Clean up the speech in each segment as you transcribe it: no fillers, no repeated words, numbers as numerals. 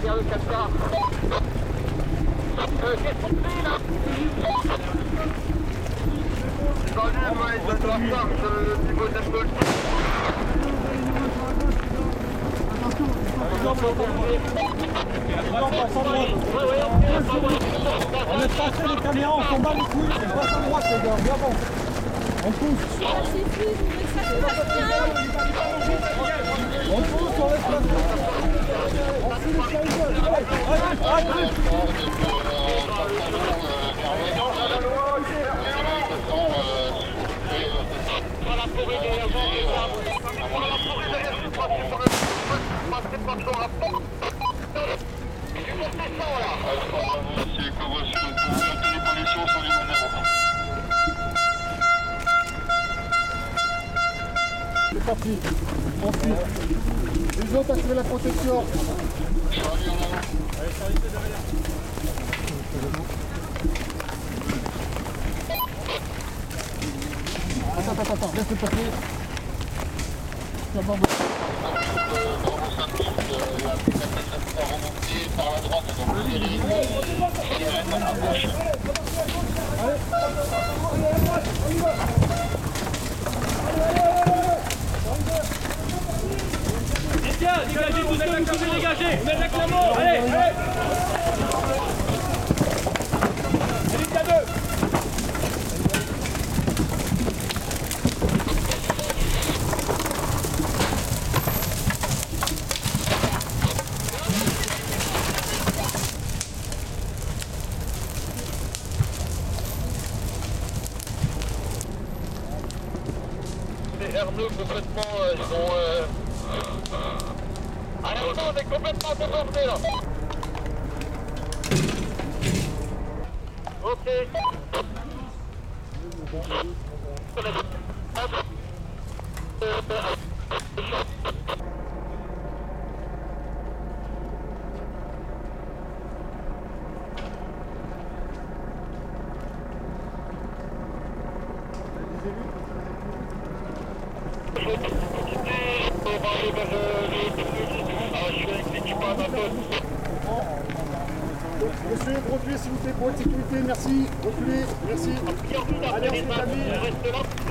derrière le 4K. Qu'est-ce qu'on fait là? Salut, moi, il va te la charge, le niveau d'Apple. On est passé les caméras, on s'en bat les couilles, c'est pas à droite les gars, viens bon. On pousse. On pousse, on laisse passer. On fout les caïdoles. Allez. Dans la forêt derrière vous, dans la forêt derrière vous, passez par le rapport. Tu montes les sons là. C'est convention, toutes les conditions sont les numéros. C'est parti. Ensuite. Les autres, assurez la protection. Allez, Charlie, c'est derrière. Attends, laisse le papier. D'abord, Par la droite, donc vous allez à gauche. Tiens, dégagez tout ce que vous pouvez dégager. On attaque la mort. Allez, allez. Allez, à deux. Les Arnaud complètement sont... À l'instant, on est complètement débordé là. Ok. Monsieur, reculez s'il vous plaît pour votre sécurité, merci. Reculez, merci. Allez, on s'établit.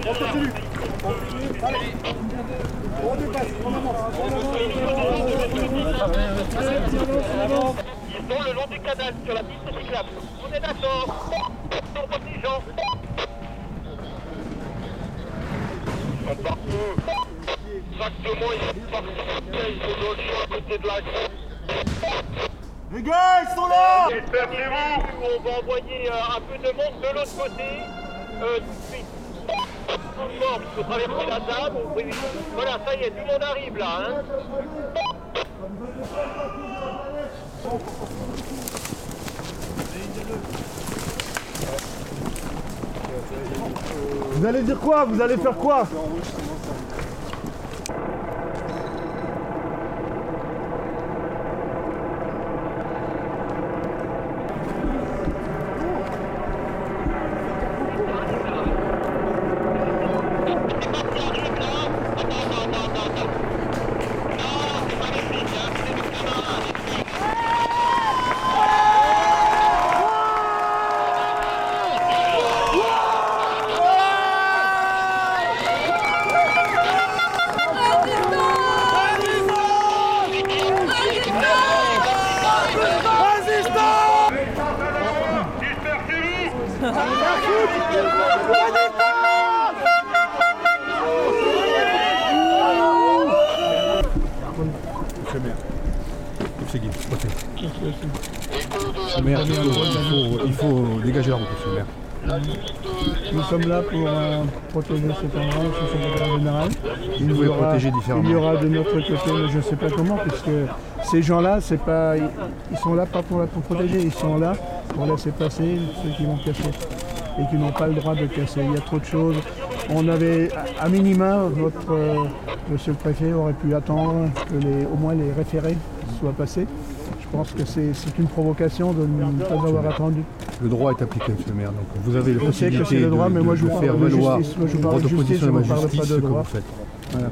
On continue. Allez, on dépasse, on avance. Ils sont le long du canal sur la piste cyclable. On est d'accord. Petit Jean. Ils sont partout. Exactement, ils sont dans le champ à côté de la gare. Les gars, ils sont là! Fermez-vous! On va envoyer un peu de monde de l'autre côté. Tout de suite. Encore, il faut traverser la table. Oui, oui. Voilà, ça y est, tout le monde arrive là. Hein. Vous allez dire quoi? Vous allez faire quoi? Monsieur le maire, c'est Guy, Monsieur le maire, il faut dégager la route, monsieur le maire. Nous sommes là pour protéger cet endroit, ce secrétaire général. Il nous faut protéger différemment. Il y aura de notre côté, mais je ne sais pas comment, puisque ces gens-là, ils sont là pas pour protéger, ils sont là pour laisser passer ceux qui vont casser et qui n'ont pas le droit de casser. Il y a trop de choses. On avait, à minima, monsieur le préfet aurait pu attendre que au moins les référés soient passés. Je pense que c'est une provocation de ne pas avoir attendu. Le droit est appliqué, monsieur le maire, donc vous avez la Je sais que c'est possibilité le droit, mais moi je vous faire parle de valoir justice. Moi je vous parle votre de justice, opposition je à ne la parle pas justice, de ce que droit. vous faites. Voilà.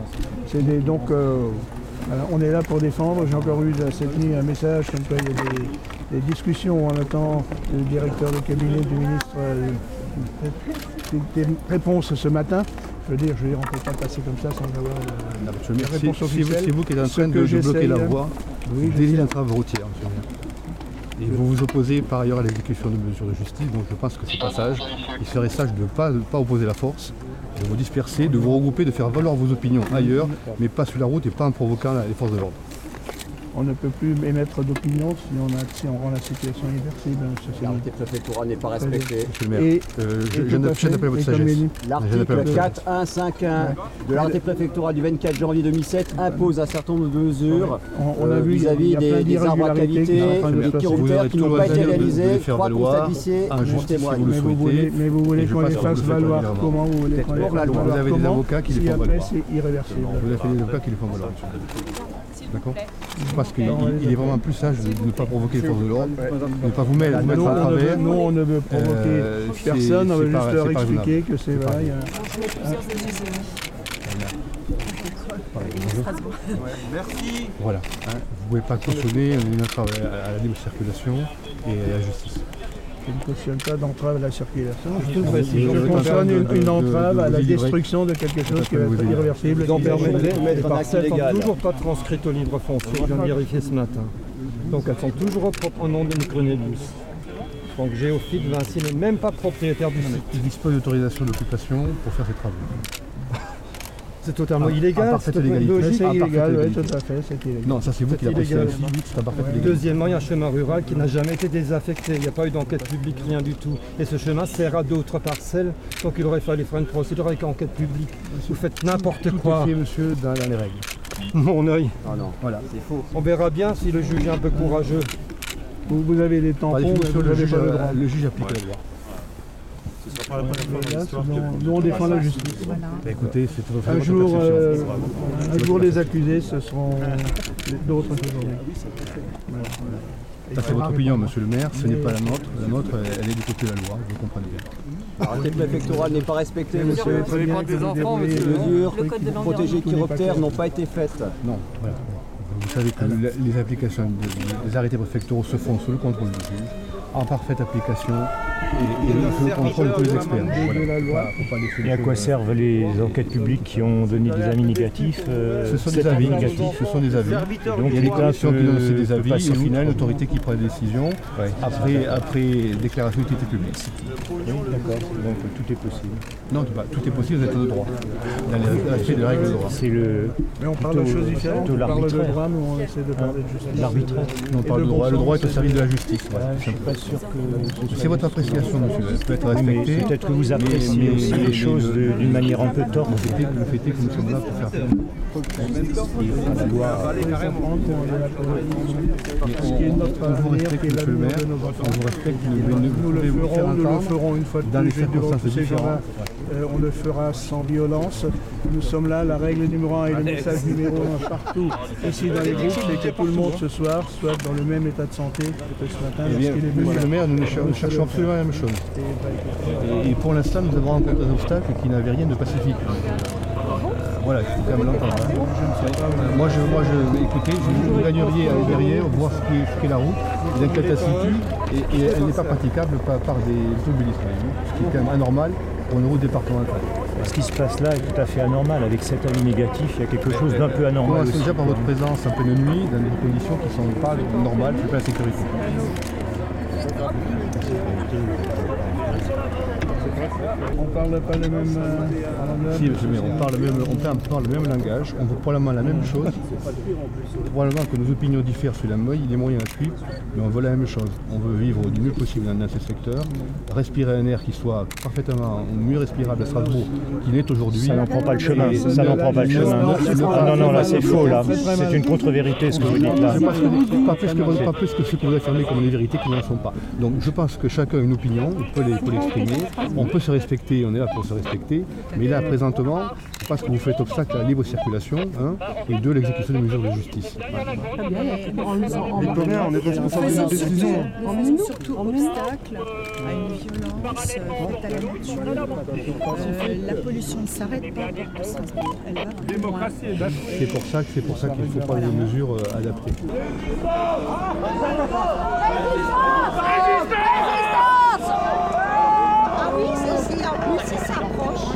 Voilà, on est là pour défendre. J'ai encore eu cette nuit un message comme quoi il y a des discussions. On attend le directeur de cabinet du ministre des réponses ce matin. Je veux dire, on ne peut pas passer comme ça sans avoir la réponse officielle. C'est vous qui êtes en train de bloquer la voie du délit d'entrave routière, monsieur le maire. Et vous vous opposez par ailleurs à l'exécution de mesures de justice, donc je pense que c'est pas sage. Il serait sage de ne pas opposer la force, de vous disperser, de vous regrouper, de faire valoir vos opinions ailleurs, mais pas sur la route et pas en provoquant les forces de l'ordre. On ne peut plus émettre d'opinion si on rend la situation irréversible. L'arrêté préfectoral n'est pas respecté. Monsieur le maire, j'appelle votre sagesse. L'article 4.1.5.1 de l'arrêté préfectoral du 24 janvier 2007 impose un certain nombre de mesures vis-à-vis des arbres à cavité et des chiroptères qui n'ont pas été réalisés. Croix constatifiée, je témoigne. Mais vous voulez qu'on les fasse valoir comment? Vous voulez qu'on les fasse valoir Vous avez des avocats qui les font valoir. C'est irréversible. Vous avez des avocats qui les font valoir. D'accord? Je pense qu'il est vraiment plus sage de ne pas provoquer les forces de l'ordre, de ne pas vous mettre en travers. Nous, on ne veut provoquer personne, on veut juste leur expliquer que c'est vrai. Merci. Voilà. Vous ne pouvez pas cautionner une entrave à la libre circulation et à la justice. Je ne cautionne pas d'entrave à la circulation. Je cautionne une entrave à la destruction de quelque chose qui va être irréversible. Les parcelles ne sont toujours pas transcrites au livre foncier, je viens de vérifier ce matin. Donc elles sont toujours au nom de Micronébus. Donc Géophile Vinci n'est même pas propriétaire du site. Il dispose d'autorisation d'occupation pour faire ses travaux. C'est totalement illégal, c'est totalement illogique. C'est illégal, oui, tout à fait, c'est illégal. Non, ça c'est vous qui l'avez précisé aussi, oui, c'est un parfait illégal. Deuxièmement, il y a un chemin rural qui n'a jamais été désaffecté, il n'y a pas eu d'enquête publique, rien du tout. Et ce chemin sert à d'autres parcelles, donc il aurait fallu faire une procédure avec enquête publique. Vous faites n'importe quoi. Tout est fait, monsieur, dans les règles. Mon œil. Ah non, Voilà. c'est faux. On verra bien si le juge est un peu courageux. Vous avez des tampons, mais vous n'avez pas le droit. Le juge applique la loi. Nous, on défend la justice. Écoutez, c'est votre Un jour, perception. les accusés, ce seront d'autres aujourd'hui. Ça c'est votre opinion, monsieur le maire, ce n'est pas la nôtre. La nôtre, elle est du côté de la loi, vous comprenez bien. L'arrêté préfectoral n'est pas respecté, monsieur. Très bien que vous déroulez Les mesures pour protéger les chiroptères n'ont pas été faites. Non, voilà. Vous savez que les applications des arrêtés préfectoraux se font sous le contrôle du juge, en parfaite application et sous le contrôle de tous les experts. Voilà, Et à quoi servent les enquêtes publiques qui ont donné des avis négatifs? Ce sont des avis. Ce sont des avis. Donc il y a des commissions qui donnent aussi des avis et au final l'autorité qui prend la décision après déclaration d'utilité publique. Oui, d'accord. Donc tout est possible. Non, tout est possible, vous êtes de droit. Dans les respect des règles de droit. C'est le. Mais on parle de choses différentes. plutôt On parle de l'arbitraire. droit, mais on essaie de parler de justice. L'arbitraire. On parle de droit. Le droit est au service de la justice. Voilà, Je ne suis pas sûr que. c'est votre appréciation, monsieur. Elle peut être Mais respectée. peut-être que vous appréciez aussi les choses d'une manière un peu torte. Le fait est que nous sommes là pour faire faire. Ce qui est notre On vous avenir, respecte, qui est monsieur le l'avenir maire. de nos On enfants. vous respecte. Nous le ferons une fois de dans plus. les Je vais dire circonstances que ces gens-là, différentes. on le fera sans violence. Nous sommes là, la règle numéro 1 et le message numéro 1 partout, ici dans les groupes, c'est que tout le monde ce soir soit dans le même état de santé que ce matin. Eh bien, monsieur le maire, nous cherchons absolument la même chose. Et pour l'instant, nous avons rencontré des obstacles qui n'avaient rien de pacifique. Voilà, il faut quand même l'entendre. Écoutez, vous gagneriez à aller derrière, voir ce qu'est la route, les enquêtes la situent, et elle n'est pas praticable par des automobilistes, ce qui est quand même anormal pour une route départementale. Ce qui se passe là est tout à fait anormal. Avec cet avis négatif, il y a quelque chose d'un peu anormal. Commencez Aussi. déjà par votre présence en pleine nuit, dans des conditions qui ne sont pas normales, c'est pas la sécurité. On parle pas le même langage. Si, monsieur le maire, on parle le même langage, on veut probablement la même chose. Probablement que nos opinions diffèrent sur la meuille, les moyens à suivre, mais on veut la même chose. On veut vivre du mieux possible dans ce secteur, respirer un air qui soit parfaitement mieux respirable à Strasbourg qu'il n'est aujourd'hui. Ça n'en prend pas le chemin. Ça n'en prend pas le chemin. Ah non, là c'est faux là. C'est une contre-vérité ce que vous dites là. Pas plus que ce que vous affirmez comme des vérités qui n'en sont pas. Donc je pense que chacun a une opinion, on peut l'exprimer, on peut se respecter, on est là pour se respecter, mais là présentement, je pense que vous faites obstacle à la libre circulation, et 2, l'exécution des mesures de justice. On est responsable de nos décisions. Nous faisons surtout obstacle à une violence faite à la nature. La pollution ne s'arrête pas pour Strasbourg, elle va plus loin. C'est pour ça qu'il faut prendre des mesures adaptées. Ah oui, c'est ici, en plus, il s'approche.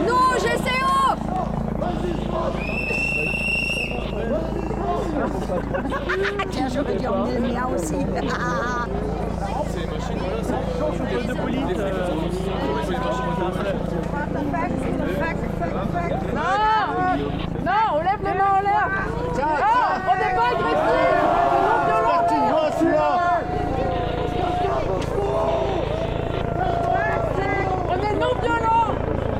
Non, GCO! Tiens, j'aurais dû emmener le mien aussi. Non, on lève les mains en l'air. On n'est pas agressif. On est non violent.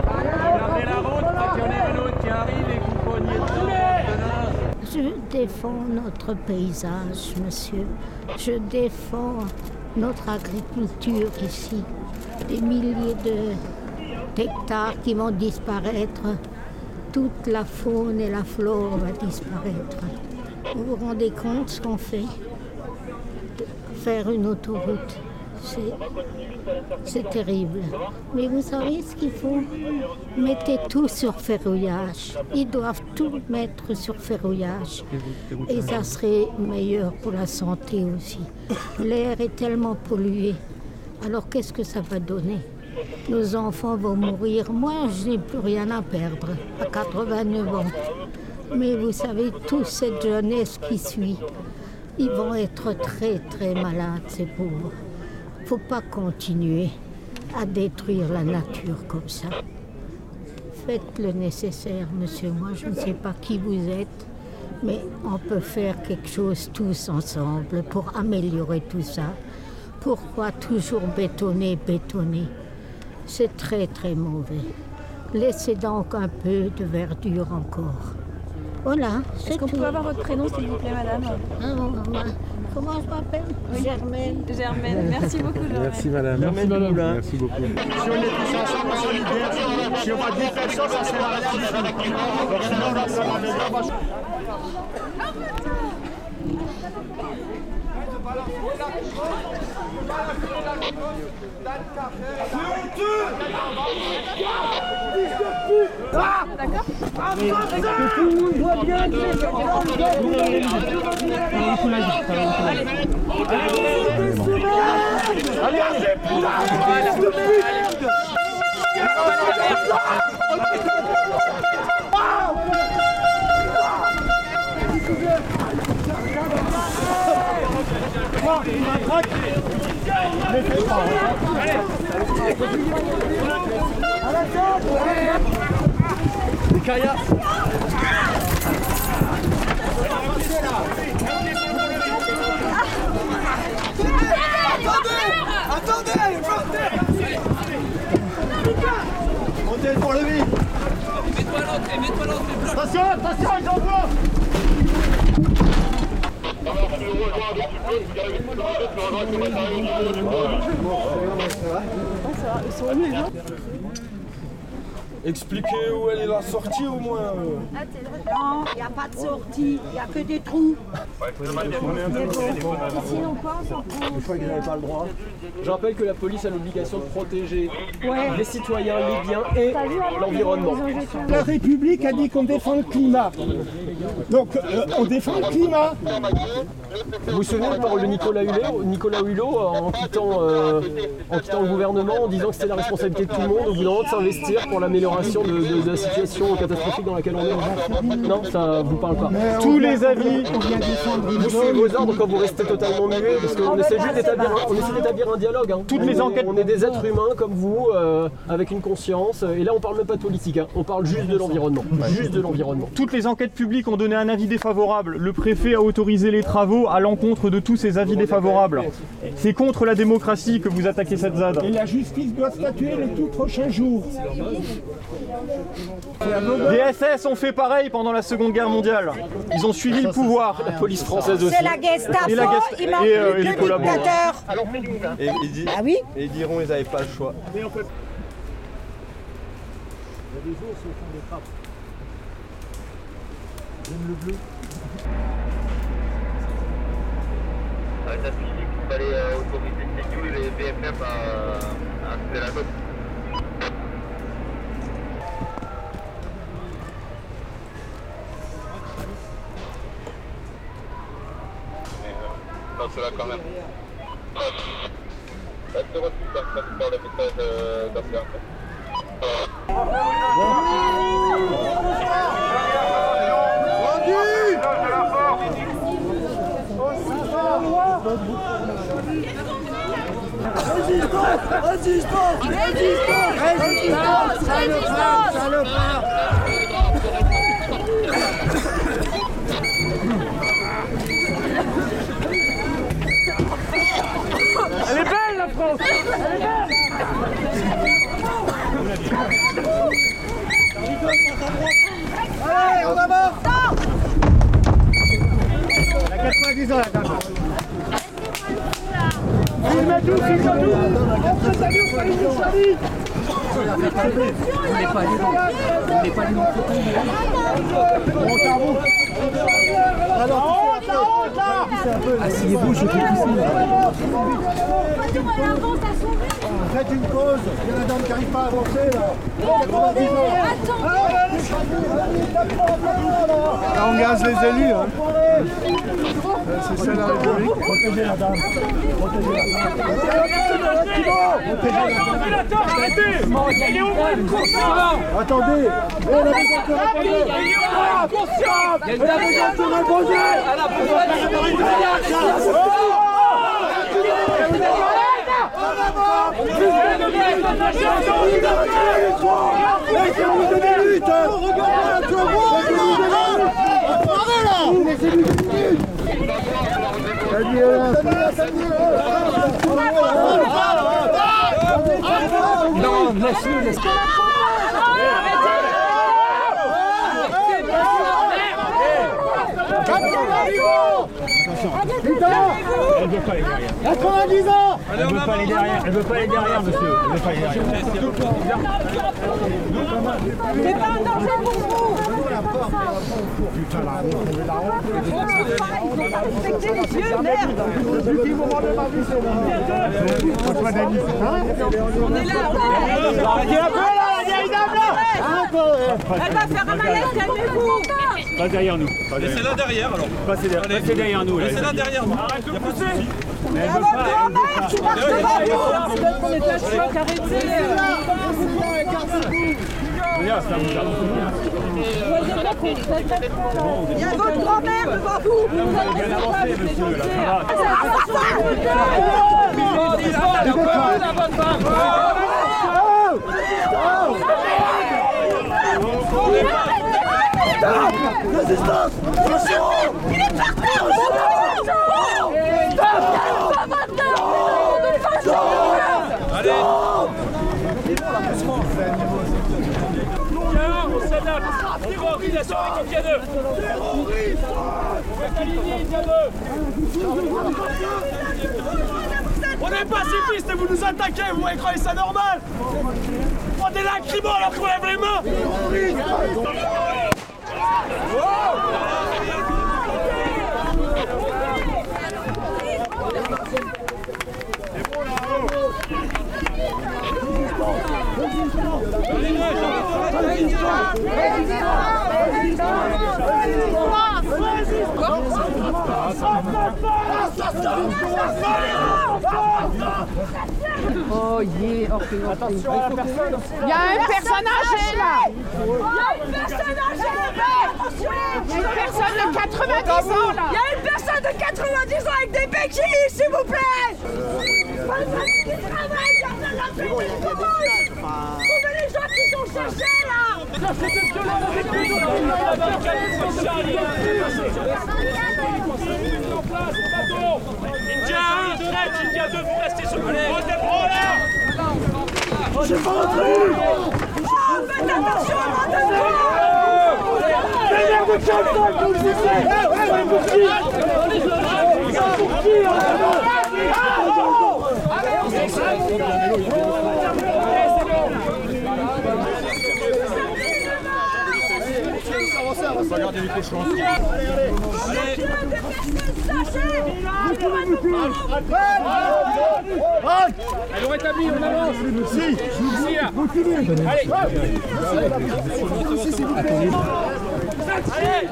Regardez la route, parce qu'il y en a un autre qui arrive et qui pognez dedans. Je défends notre paysage, monsieur. Je défends notre agriculture ici. Des milliers d'hectares qui vont disparaître. Toute la faune et la flore va disparaître. Vous vous rendez compte ce qu'on fait? Faire une autoroute, c'est terrible. Mais vous savez ce qu'il faut? Mettez tout sur ferrouillage. Ils doivent tout mettre sur ferrouillage. Et ça serait meilleur pour la santé aussi. L'air est tellement pollué. Alors qu'est-ce que ça va donner? Nos enfants vont mourir. Moi, je n'ai plus rien à perdre, à 89 ans. Mais vous savez, toute cette jeunesse qui suit, ils vont être très, très malades, ces pauvres. Il ne faut pas continuer à détruire la nature comme ça. Faites le nécessaire, monsieur. Moi, je ne sais pas qui vous êtes, mais on peut faire quelque chose tous ensemble pour améliorer tout ça. Pourquoi toujours bétonner? C'est très très mauvais. Laissez donc un peu de verdure encore. Voilà, c'est tout. Est-ce qu'on peut avoir votre prénom, s'il vous plaît, madame? Comment je m'appelle? Germaine. Germaine, merci beaucoup, Germaine. Merci madame. Merci madame. Merci beaucoup. Si on est tous ensemble solidaires, si on va 10 personnes, ça sert à rien du tout. Donc sinon, on va faire la maison. Tout le monde voit bien Les caillasse. Attendez, montez pour le vide. Mets-toi l'entrée, Attention, ils en vont. Expliquez où elle est la sortie au moins. Non, il n'y a pas de sortie, il n'y a que des trous. Sinon quoi, on s'en fout. Je crois qu'ils n'avaient pas le droit. Je rappelle que la police a l'obligation de protéger les citoyens, les biens et l'environnement. La République a dit qu'on défend le climat. Donc on défend le climat. Vous vous souvenez de la parole de Nicolas Hulot en quittant le gouvernement en disant que c'était la responsabilité de tout le monde au bout d'un moment de s'investir pour l'amélioration de la situation catastrophique dans laquelle on est. Non, ça vous parle pas. Tous les avis. Vous suivez vos ordres quand vous restez totalement muet parce qu'on essaie juste d'établir un dialogue. Toutes les enquêtes. On est des êtres humains comme vous, avec une conscience. Et là, on parle même pas de politique. On parle juste de l'environnement. Juste de l'environnement. Toutes les enquêtes publiques ont donné un avis défavorable. Le préfet a autorisé les travaux à l'encontre de tous ces avis défavorables. C'est contre la démocratie que vous attaquez cette ZAD. Et la justice doit statuer le tout prochain jour. Les SS ont fait pareil pendant la Seconde Guerre mondiale. Ils ont suivi le pouvoir. La police française aussi. C'est la Gestapo, il manque et les collaborateurs. Et ils diront qu'ils n'avaient pas le choix. Il y a des ours au fond des trappes. J'aime le bleu. T'as fini qu'il fallait autoriser le sécu et les BFM à faire la note. Non, c'est là quand même. Là, tu refus quand tu parles des messages d'affaires. Elle est belle la France. Elle est belle. Allez, on avance. Il a 90 ans la dame. Filme tout, filme tout. Asseyez-vous, je vais pousser. Faites une pause, il y a la dame qui n'arrive pas à avancer là. Là, on gaze les élus. Hein. C'est ça la République. Protégez la dame. Arrêtez. Il est au moins inconscient. Attendez. Il est inconscient. Elle a besoin de se reposer. Elle a besoin de se reposer. Non, laisse-le, laisse-le. Elle veut pas aller derrière. 90 ans. Elle veut pas aller derrière. Elle veut pas aller derrière, monsieur. Elle veut pas aller derrière. C'est pas un danger pour vous. Putain, la honte. Il faut pas respecter les yeux, merde. Le petit moment de ma vie, c'est là. François Dany, c'est ça. On est là, on est là. Arrêtez un peu là, la vieille dame là. Elle va faire un malaise, calmez-vous. Pas derrière nous. Laissez-la derrière alors. Passez derrière nous. Laissez-la derrière nous. Arrête de pousser. Mais elle veut pas. Tu marches devant nous. Peut-être qu'on est à choc, arrêtez. Il y a votre grand-mère devant vous. Vous allez bien avancer, monsieur. Là, ça va. La bonne femme. Résistance. Il est par terre. Allez. On s'adapte. Terrorisation avec un pied. On est pacifistes et vous nous attaquez, vous croyez ça normal? Prenez lacrymo alors qu'on lève les mains. Oh yeah, ok. Attention à la personne. Il y a une personne âgée là. Il y a une personne âgée là. Il y a une personne de 90 ans là. Il y a une personne de 90 ans avec des béquilles, s'il vous plaît. Trouvez les gens qui sont cherchés là. Il y a un traite, il y a deux, vous restez sur le point des bras là. J'ai pas rentré. Faites attention à moi. Mais merde de Johnson, vous le disiez. Allez, Allez, on rétablit, on avance. Ici, là. Allez.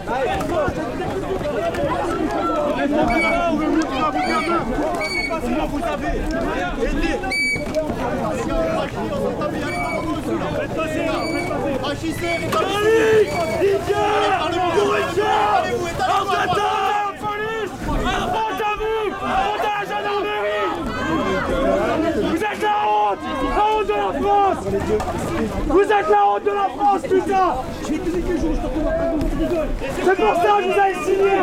Vous êtes la honte de la France, putain! C'est pour ça que vous avez signé!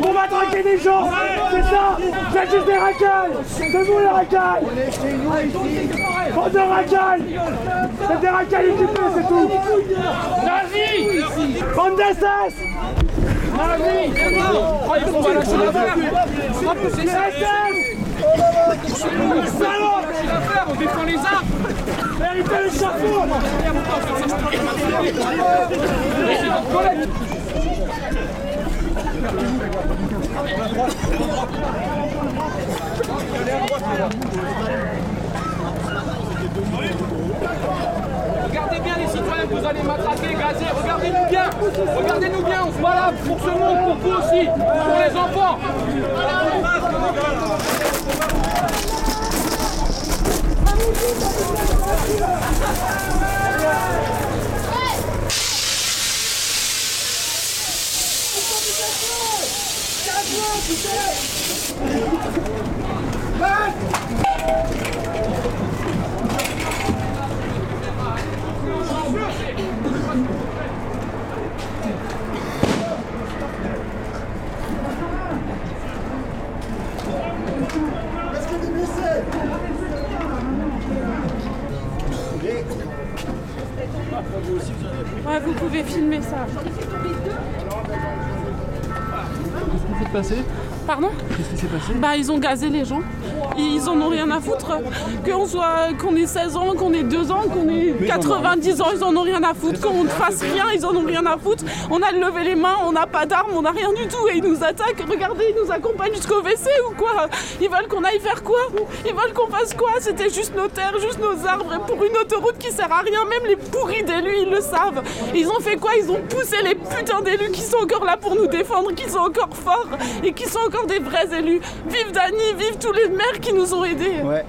On va traquer des gens! C'est ça! Vous êtes juste des racailles! C'est vous les racailles! Bande de racailles! C'est des racailles équipées, c'est tout! Nazi! Bande d'SS! Nazi! On va lâcher la barre! C'est SS! Salaud! On défend les arbres! Méritez les chapeaux! Regardez bien les citoyens que vous allez matraquer, gazer, regardez-nous bien! Regardez-nous bien, on se bat là pour ce monde, pour vous aussi, pour les enfants! Ouais, vous pouvez filmer ça. Qu'est-ce qui s'est passé? Pardon? Qu'est-ce qui s'est passé? Bah, ils ont gazé les gens. Ils en ont rien à foutre. Qu'on ait 16 ans, qu'on ait 2 ans, qu'on ait 90 ans, ils en ont rien à foutre. Qu'on ne fasse rien, ils en ont rien à foutre. On a levé les mains, on n'a pas d'armes, on n'a rien du tout. Et ils nous attaquent. Regardez, ils nous accompagnent jusqu'au WC ou quoi? Ils veulent qu'on aille faire quoi? Ils veulent qu'on fasse quoi? C'était juste nos terres, juste nos arbres. Et pour une autoroute qui sert à rien, même les pourris d'élus, ils le savent. Ils ont fait quoi? Ils ont poussé les putains d'élus qui sont encore là pour nous défendre, qui sont encore forts et qui sont encore des vrais élus. Vive Dany, vive tous les maires qui nous ont aidés. Ouais.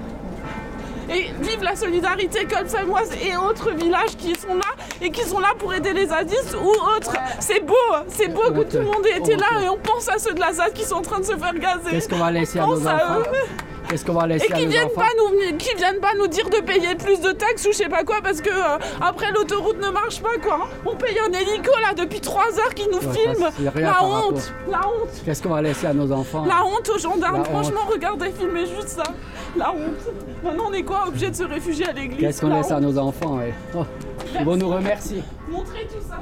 Et vive la solidarité colfamoise et autres villages qui sont là et qui sont là pour aider les zadistes ou autres. C'est beau que tout le monde ait été là et on pense à ceux de la ZAD qui sont en train de se faire gazer. Qu'est-ce qu'on va laisser à nos enfants? Qu'est-ce qu'on va laisser à nos enfants? Qui viennent pas nous dire de payer plus de taxes ou je sais pas quoi parce que après l'autoroute ne marche pas quoi. On paye un hélico là depuis 3 heures qui nous filme. La honte. Qu'est-ce qu'on va laisser à nos enfants? La honte aux gendarmes. Franchement, regardez, filmez juste ça. La honte. Maintenant on est quoi? Obligé de se réfugier à l'église. Qu'est-ce qu'on laisse à nos enfants? Oh. Ils vont nous remercier. Montrez tout ça.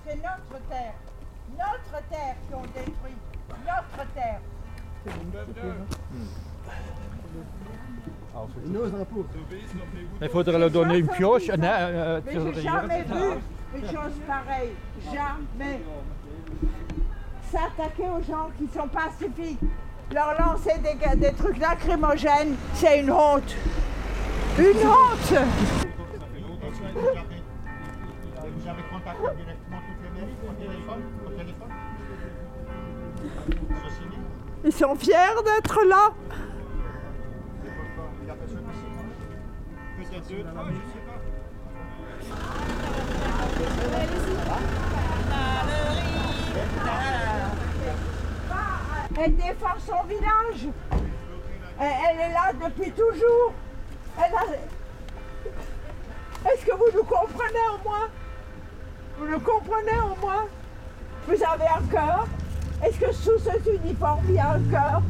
C'est notre terre qui ont détruit, notre terre. Nos impôts. Il faudrait leur donner une pioche. Mais j'ai jamais vu une chose pareille, jamais. S'attaquer aux gens qui sont pacifiques, leur lancer des trucs lacrymogènes, c'est une honte. Une honte. Vous avez contacté directement toutes les mairies au téléphone? Ils sont fiers d'être là. Peut-être 2, 3, je sais pas. Elle défend son village. Elle est là depuis toujours. Est-ce que vous nous comprenez au moins? Vous le comprenez au moins? Vous avez un cœur? Est-ce que sous cet uniforme il y a un cœur?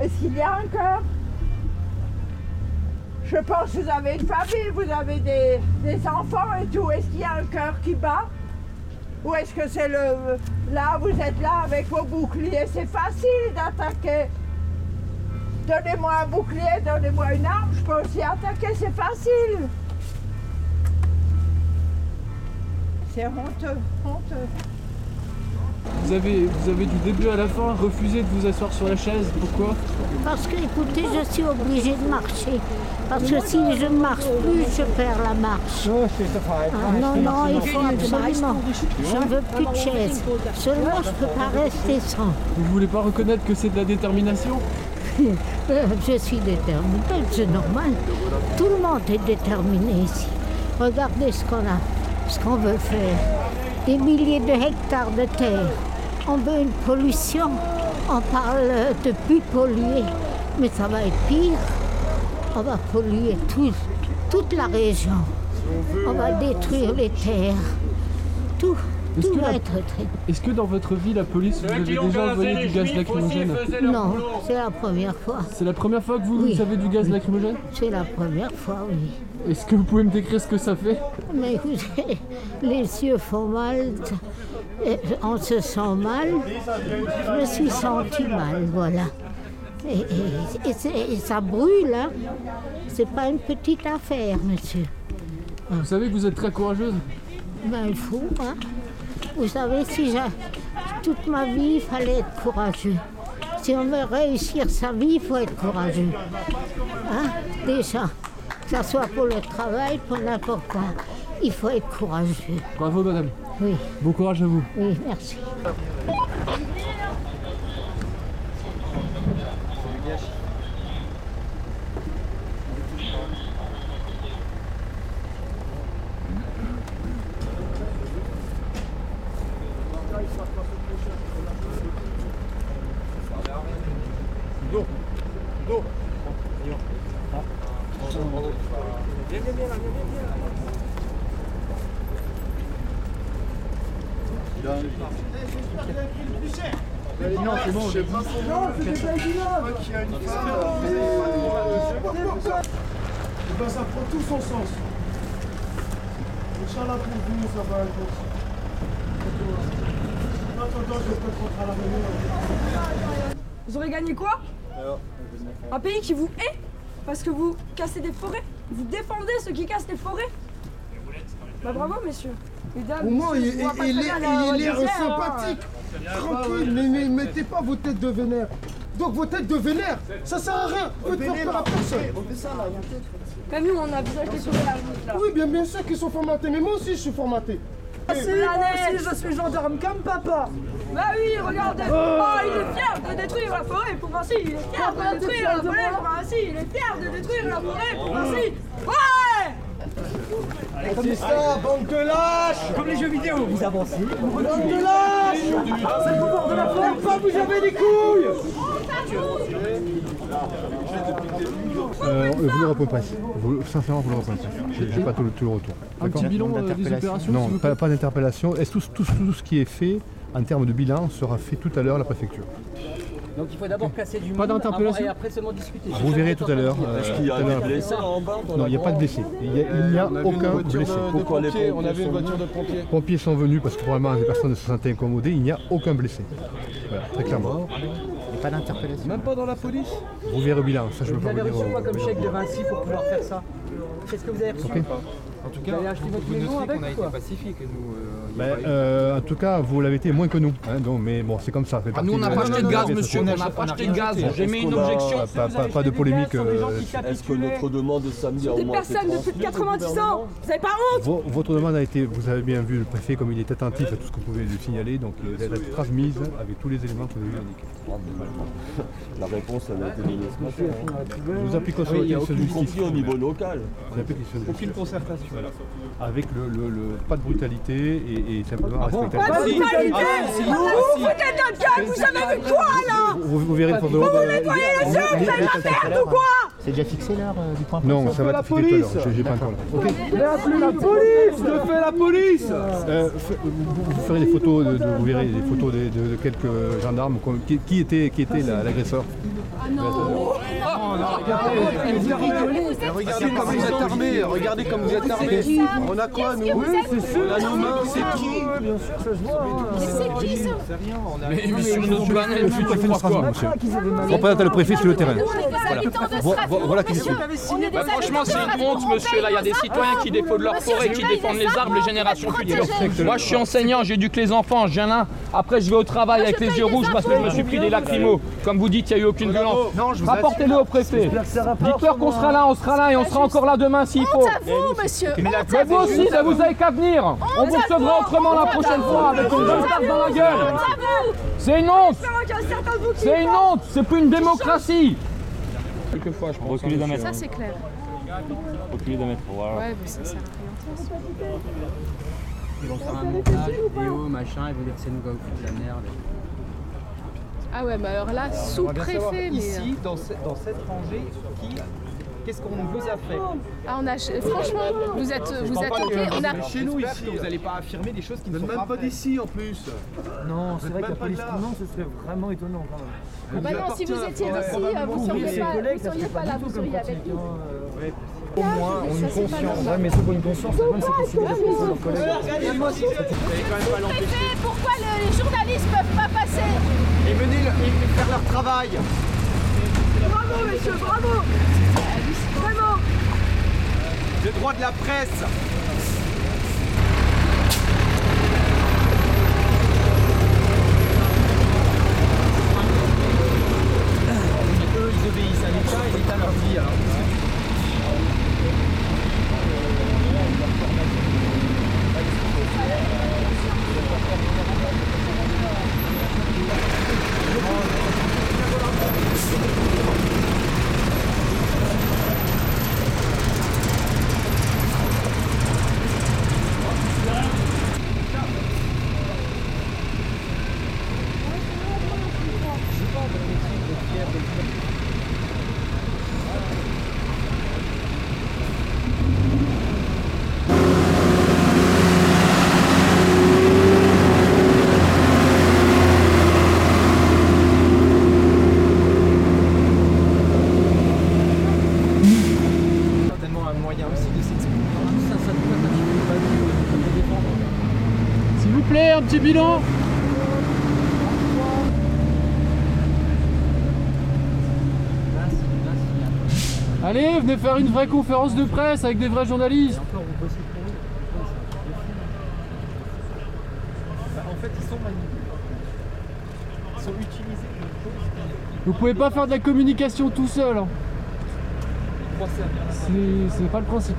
Est-ce qu'il y a un cœur? Je pense que vous avez une famille, vous avez des enfants et tout. Est-ce qu'il y a un cœur qui bat? Ou est-ce que c'est là, vous êtes là avec vos boucliers? C'est facile d'attaquer. Donnez-moi un bouclier, donnez-moi une arme, je peux aussi attaquer, c'est facile. C'est honteux, honteux. Vous avez du début à la fin refusé de vous asseoir sur la chaise, pourquoi? Parce que, écoutez, je suis obligée de marcher. Parce que si je ne marche plus, je perds la marche. Ah, non, il faut absolument. Je ne veux plus de chaise. Seulement, je ne peux pas rester sans. Vous voulez pas reconnaître que c'est de la détermination? Je suis déterminée, c'est normal. Tout le monde est déterminé ici. Regardez ce qu'on veut faire. Des milliers de hectares de terre. On veut une pollution. On parle de plus polluer. Mais ça va être pire. On va polluer toute la région. On va détruire les terres. Tout va être très... Est-ce que dans votre vie, la police vous avez déjà envoyé du gaz lacrymogène? Non, c'est la première fois. C'est la première fois que vous avez du gaz lacrymogène? C'est la première fois, oui. Est-ce que vous pouvez me décrire ce que ça fait? Mais écoutez, les yeux font mal, on se sent mal, je me suis sentie mal, voilà. Et ça brûle, hein. C'est pas une petite affaire, monsieur. Vous savez que vous êtes très courageuse? Ben, il faut, hein. Vous savez, toute ma vie, il fallait être courageux. Si on veut réussir sa vie, il faut être courageux. Hein? Déjà, que ce soit pour le travail, pour n'importe quoi, il faut être courageux. Bravo, madame. Oui. Bon courage à vous. Oui, merci. Non, c'est bon. Ça prend tout son sens. Inch'Allah pour vous, ça va être aussi. En attendant, je peux rentrer à la réunion. Vous aurez gagné quoi? Un pays qui vous hait parce que vous cassez des forêts. Vous défendez ceux qui cassent les forêts. Bah bravo, messieurs. Mesdames, au moins, il est l'air hein. sympathique. Tranquille, ne mettez pas vos têtes de vénère. Donc vos têtes de vénère, ça sert à rien. Vous ne faites peur à personne. Même nous, on a besoin de sauver la route là. Oui, bien sûr qu'ils sont formatés, mais moi aussi je suis formaté. Moi aussi, je suis gendarme comme papa. Bah oui, regardez. Oh, il est fier de détruire la forêt pour Vinci. Il est fier de détruire la forêt pour Vinci. Il est fier de détruire la forêt pour Vinci. Ouais! C'est ça, bande de lâches! Comme les jeux vidéo, vous avancez. Bande de lâches! C'est le pouvoir de la force. Pas vous avez des couilles! Vous ne le reprenez pas. Sincèrement, vous ne le reprenez pas. J'ai pas tout le retour. Un petit bilan des opérations? Non, pas d'interpellation. Tout ce qui est fait en termes de bilan sera fait tout à l'heure à la préfecture. Donc il faut d'abord casser du pas monde d'interpellation et après seulement discuter. Vous verrez tout à l'heure. Est-ce qu'il y a des blessés en bas? Non, il n'y a pas de blessés. Il n'y a aucun blessé. Pourquoi les pompiers? On avait une voiture de pompiers. Les pompiers sont venus parce que probablement les personnes se sentaient incommodées. Il n'y a aucun blessé. Voilà, très clairement. Pas d'interpellation. Même pas dans la police? Vous verrez au bilan. Ça, je peux vous pas avez vous dire. reçu quoi comme chèque de Vinci pour pouvoir faire ça? Qu'est-ce que vous avez reçu? En tout cas, vous avez acheté votre maison avec on a ou été quoi? pacifique. En tout cas, vous l'avez été moins que nous. Hein, donc, mais bon, c'est comme ça. Nous, on n'a pas acheté de gaz, monsieur. On n'a pas acheté de gaz. J'ai mis une objection. Pas de polémique. Est-ce que notre demande de samedi a au Des moins personnes de plus de 90 ans. Vous avez pas honte? Votre demande a été, vous avez bien vu le préfet comme il est attentif à tout ce que vous pouvez lui signaler, donc il a été transmise avec tous les éléments que vous avez indiqués. La réponse elle a été donnée ce matin. Nous appliquons sur le aucun conflit au niveau local. Aucune concertation. Avec pas de brutalité et simplement respecter. Pas de brutalité. Vous foutez notre gueule. Vous savez vu quoi là? Vous verrez pour de l'ordre. Vous nettoyez les yeux. Vous avez la merde ou quoi? C'est déjà fixé l'heure du point? Non, ça va être fixé tout à l'heure. J'ai pas encore là. Mais appelez la police! Je fais la police! Vous ferez des photos, vous verrez des photos de quelques gendarmes qui était l'agresseur. Ah non! Regardez comme vous êtes armés, regardez comme vous êtes armés. On a quoi nous? On a nos mains, c'est qui? Bien sûr, ça se voit. C'est qui ça? Mais sur notre planète, tu crois quoi? Représente le préfet sur le terrain. Voilà qui est. Franchement, c'est une honte, monsieur. Là, il y a des citoyens qui défendent leur forêt, qui défendent les arbres, les générations futures. Moi, je suis enseignant, j'éduque les enfants, je viens là. Après, je vais au travail avec les yeux rouges parce que je me suis pris des lacrymos. Comme vous dites, il n'y a eu aucune violence. Rapportez-le au préfet. Dites-leur qu'on sera là, et on sera encore là demain s'il faut. Honte à vous, monsieur. Mais vous aussi, vous n'avez qu'à venir. On vous recevra autrement la prochaine fois avec une bonne tarte dans la gueule. C'est une honte. C'est une honte. C'est plus une démocratie. Quelquefois, je pense. Reculer d'un mètre. Ça, c'est clair. Reculer d'un mètre, voilà. Ouais, mais ça sert à rien. Ils vont faire un montage, vidéo, machin, ils vont dire c'est nous qui avons foutu la merde. Ah ouais, mais alors là, sous-préfet, mais... Ici, dans cette rangée, qu'est-ce qu'on vous a fait? Ah, on a... Franchement, vous êtes OK. On a... Chez nous, ici, vous n'allez pas affirmer des choses qui ne sont même pas d'ici en plus. Non, c'est vrai que la police, non, ce serait vraiment étonnant quand même. Ah bah non, si vous étiez d'ici, vous ne seriez pas là, vous seriez avec nous. Au moins, on a une conscience. Ouais, mais ceux qui ont une conscience, c'est même c'est possible de leurs collègues. Préfet, pourquoi les journalistes ne peuvent pas passer? Et venez faire leur travail. Bravo, monsieur, bravo. Vraiment. Le droit de la presse. Eux, ils obéissent à l'État et l'État leur dit. Alors, S'il vous plaît, un petit bilan. Allez, venez faire une vraie conférence de presse avec des vrais journalistes. en fait, ils sont manipulés. Ils sont utilisés comme une chose. Vous pouvez pas faire de la communication tout seul. Hein. C'est pas le principe.